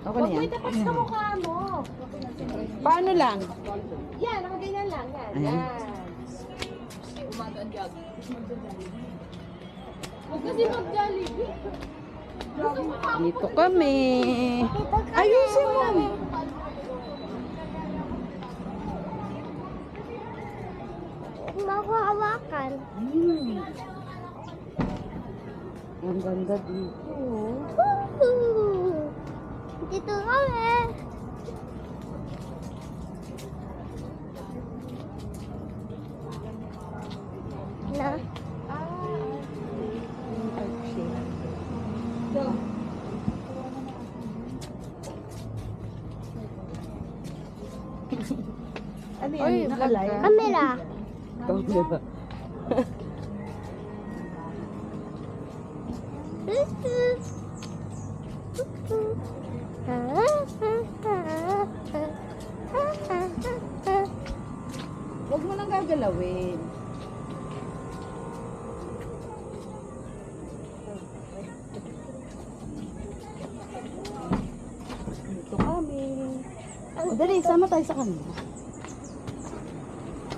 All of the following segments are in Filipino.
Okay na Huwag mo yan. itapas sa mukha mo. Paano lang? Yan, nakaganyan lang. Yan, Ayan. yan. Huwag kasi mag-jollibee. Dito kami. Ayusin mo. Mahawakan. Ang ganda dito. Dito kami. Na. Ano yan? Nakalive? Camera. Camera. Huwag mo nang gagalawin. Dito kami. O, dali, sama tayo sa kanila.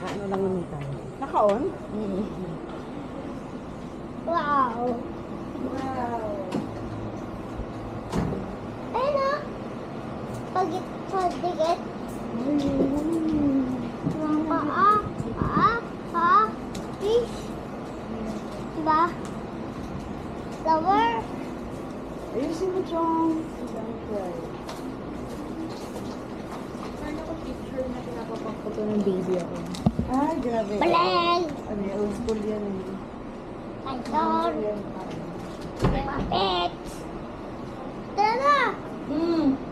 Ano lang naman tayo. Naka-on? Wow. Wow. Ayun o. Pagit. Paa. Fish. Diba? Flower. Ayusin mo, Chong. Paano ko picture na pinapapagputo ng baby ako? Ay, grabe. Baleng. Ano, old school yan eh. Python. Puppets. Tara.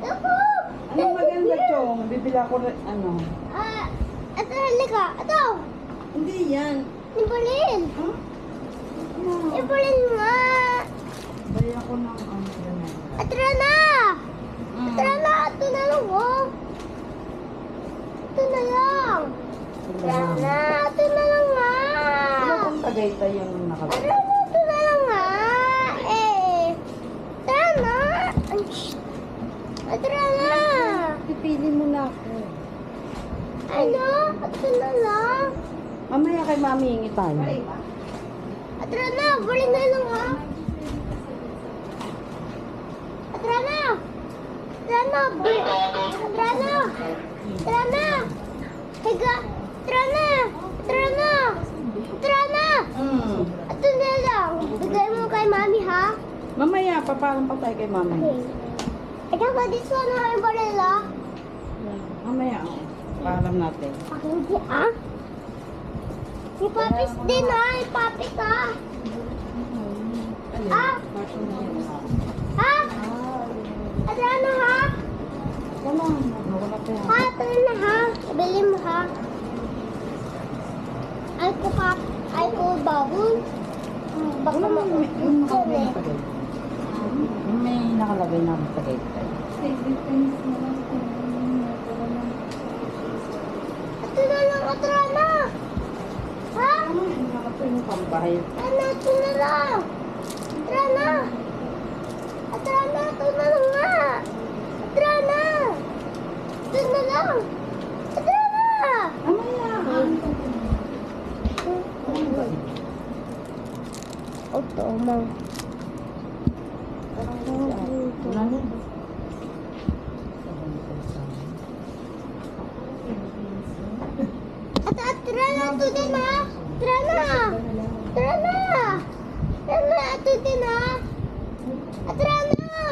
Ako. Ano maganda, Chong? Bibila ko rin, ano? Ito, halika. Ito. Hindi yan. Ibalin. Huh? Ano? Ibalin nga. Baya ko ng ano yan. Tara na. Tara na. Ito na lang, oh. Ito na lang. Tara na. Ito na lang nga. Ano kung Tagaytay yung Tara nakabili? na. Ito na lang nga. Tara na. Ay, shh. Tara na. Pipili mo na ako. Ano? Ito na lang. Mamaya kay Mami hingi tayo. Tara na. Balik na lang, ha. Tara na. Tara na. Tara na. Tara na. Higa. Tara na. Tara na. Tara na. Ito na lang. Bigay mo kay Mami, ha? Mamaya, papalang pa tayo kay Mami. Okay. Ikaw ba this one na yung barila? Mamaya, paalam natin. Hindi, ah? Ipapis din, ha? Ipapis, ha? Ah? Ha? Tara na, ha? Wala, wala pa yan. Ha? Tara na, ha? Ibili mo, ha? Ay ko babon. Baka Wala mo, yung nakalagay eh. na Tagaytay. Yung may nakalagay na Tagaytay. Ito na lang, tara na. Ha? Ano yung nakalagay yung pambahay? Tara na, ito na lang. Tara na. Tara na, ito na lang nga. Tara na. Ito na lang. Tara na. Mamaya. Ito, mang. Wala na. Tara na, ito din, ha? Tara na. Tara na. Tara na, ito din, ha? Tara na.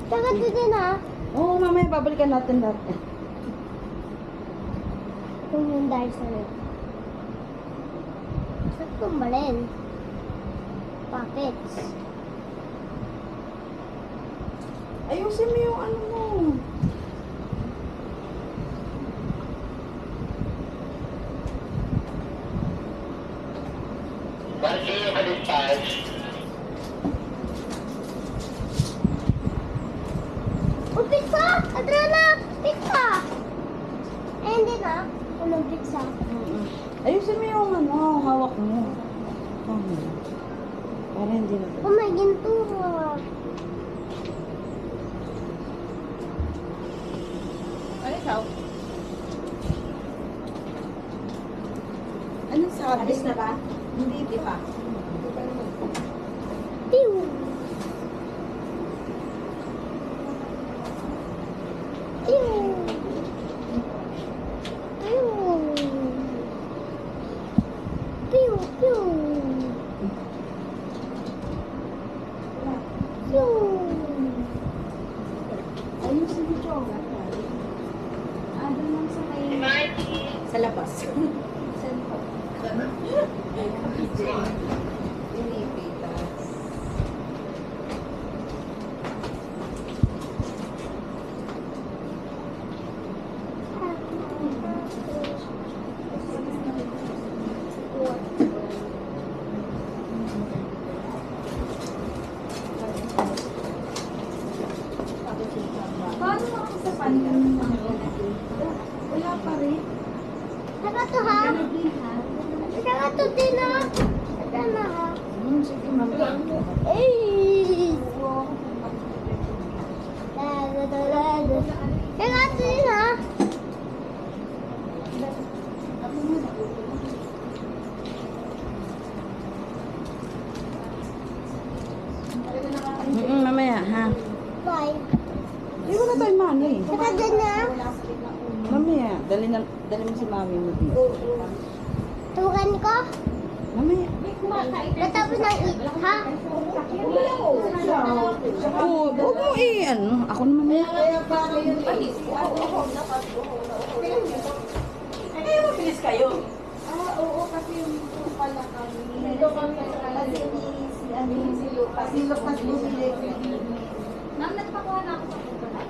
Tara ito din, ha? Oo, mamaya babalikan natin lahat. Kung yung dahil sa rin. Saan kumbalin? Pockets. Ayusin mo yung ano mo. Oh, pizza! Adriana! Pizza! Eh, hindi na. Walang pizza. Ayusin mo yung ano, hawak mo. Para hindi na. Oh, may ginto. Ikaw. Anong sabi? Alis na ba? Hindi pa. Pew! Pew! Pew! Pew! Pew! Pew! Ayun si Bicho. Doon lang sa may... Sa labas. Saan po? Pinipitas. Paano ako sa panin? Wala pa rin. Saka to ha? Saka to din ha? Saka na ha? Sige, ma'am. Ay! Saka to din ha? Mamaya, ha? Bye. Hindi mo na tayo mano eh. Saka din ha? Mamaya, dali mo si mami mo dito. Tukan ko? Mamaya. Natapos ng eat ha? Oo, huwag mo ano. Ako naman na. Ay, mabilis kayo. Oo, kasi yung pala kami. Dito kami kasi si Lucas. Si Lucas bumili. Ma'am, nagpakuha na ako sa pupunta.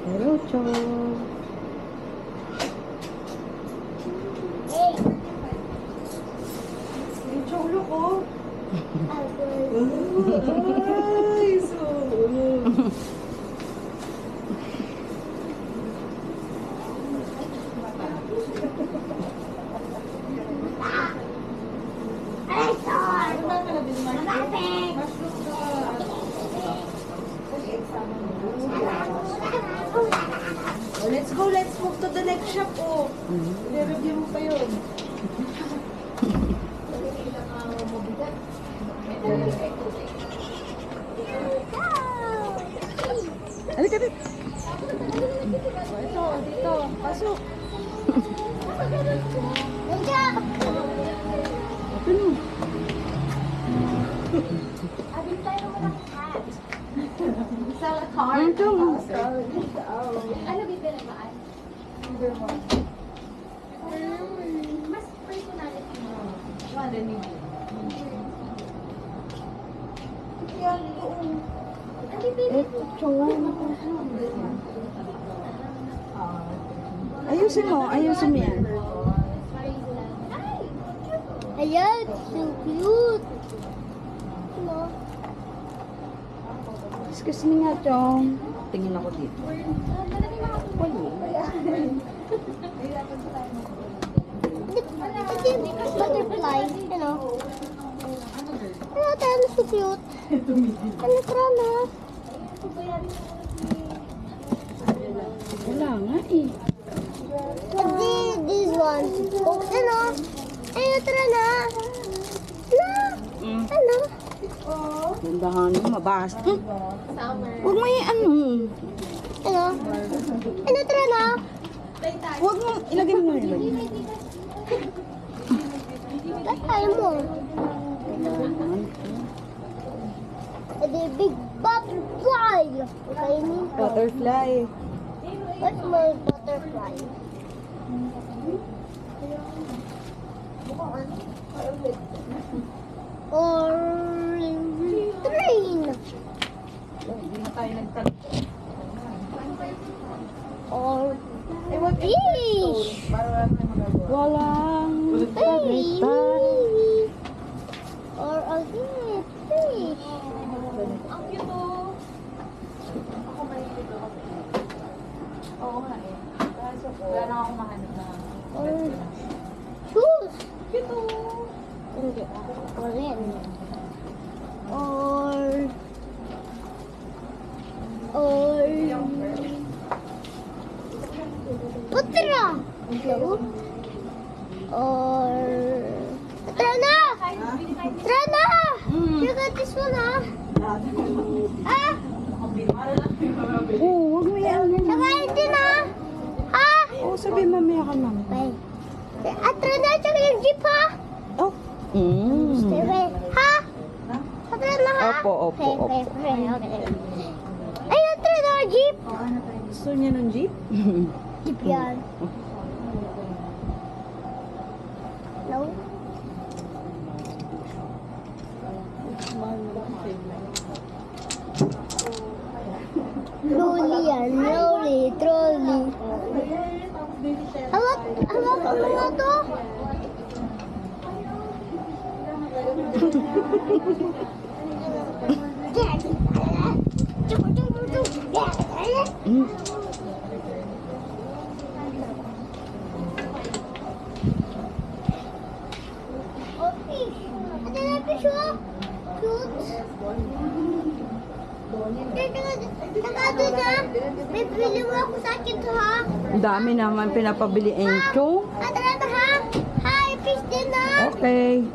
Hello, Cho. Hey! Yung cholo ko. Ako. Ay, so. Ay, sorry! Malapit! Oh, let's go, let's move to the next shop, oh. I-review mo pa yun. Halika dito. Ito, dito. Pasok. Nandiyo! Open mo. Sa car. Ito mo. Ano bibili ba? Mas personality mo. Wala ni Ito, Cho. Ayusin mo yan. Ayan, so cute! Ano? Excuse me nga, Chong. Tingin ako dito. Ito yung butterfly. Ano? Ano tayo? So cute. Ano krama? Wala nga eh. Hindi, this one. Ano? Ayun, tara na. Ano? Ano? Gandahan mo, mabasa. Summer. Huwag mo ano. Ano? Ano, tara na? Huwag mo, ilagay mo ilagay. Kaya mo. The big butterfly. Kainin ko. Butterfly. What's my butterfly? Or train. Hindi na tayo nagtag. Or fish. Para wala na magagawa. Walang Fish. tagaytay. Or a fish. Ang cute oh. Ako mahilig ako. Oo nga eh. Kaso wala na akong mahanap na. Or shoes. Cute oh. Hindi. Or rin. or putra. Or Trana! Trana! You got this one, ah? Ah? Oo, huwag mo yan. Saka din, ah? Ha? Oo, sabi mamaya ka lang. Bye. At Trana, tsaka yung jeep, ha? Oh. Sige. Ha? At Trana, ha? Opo, opo, Okay, okay. Ay, at Trana, jeep. Gusto niya ng jeep? Jeep yan. No? Loli yan, loli, trolley. Hawak mo nga to. Okay. Ate na piso. Cute. Teka doon na. May bili mo ako sa akin to, ha? Ang dami naman pinapabili Encho. Ate na ha? Hi, fish din na. Okay.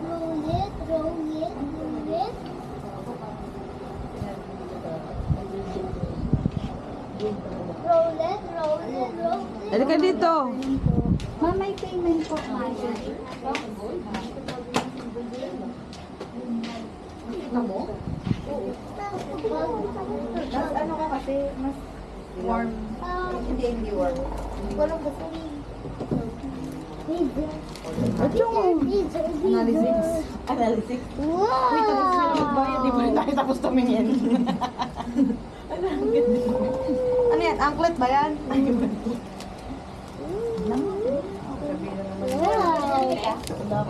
Roll it, roll it, roll it. Roll it, roll it, roll it. Halika dito. Ma'am, may payment po. Mas ano ka kasi, mas warm. Hindi warm. Walang gusto. Analysis. Analysis. Wow! Di ba rin tayo tapos tumingin? Ano yan? Anklet ba yan? Wow!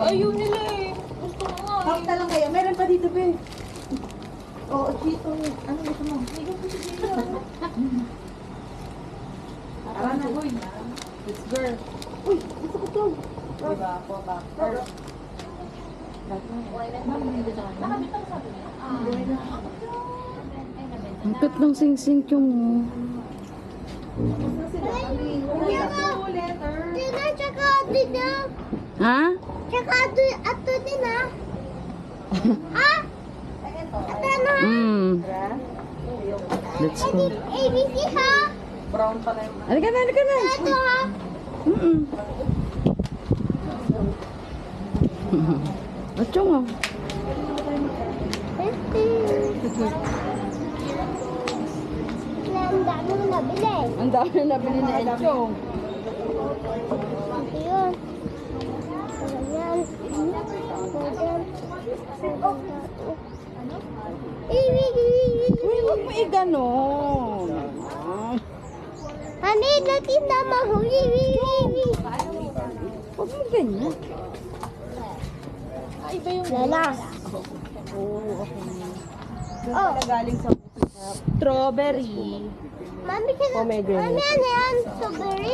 Ayun nila eh. Gusto ko nga. Hawak na lang kayo. Meron pa dito, be. Oo, dito. Ano gusto mo? Tara na, boy. Let's go. Uy, gusto ko to. Diba? Po, back. Ang cute ng sing-sing yung... Tina, tsaka ato na. Ha? Tsaka ato din na. Ha? Ato na ha? Let's go. ABC ha? Brown pa na yung... Halika na, halika na. Ito ha? Achong oh. Ang dami mo nabili. Ang dami na nabili na Enchong. Ito yun. Ayan. Uy, huwag mo i-ganon. Hani, natin na mahuli. Huwag mo ganyan. Lalas. Oo, okay. Oh, Galing sa strawberry. mami ka na. Pomegranate. Mami, ano yan? Strawberry?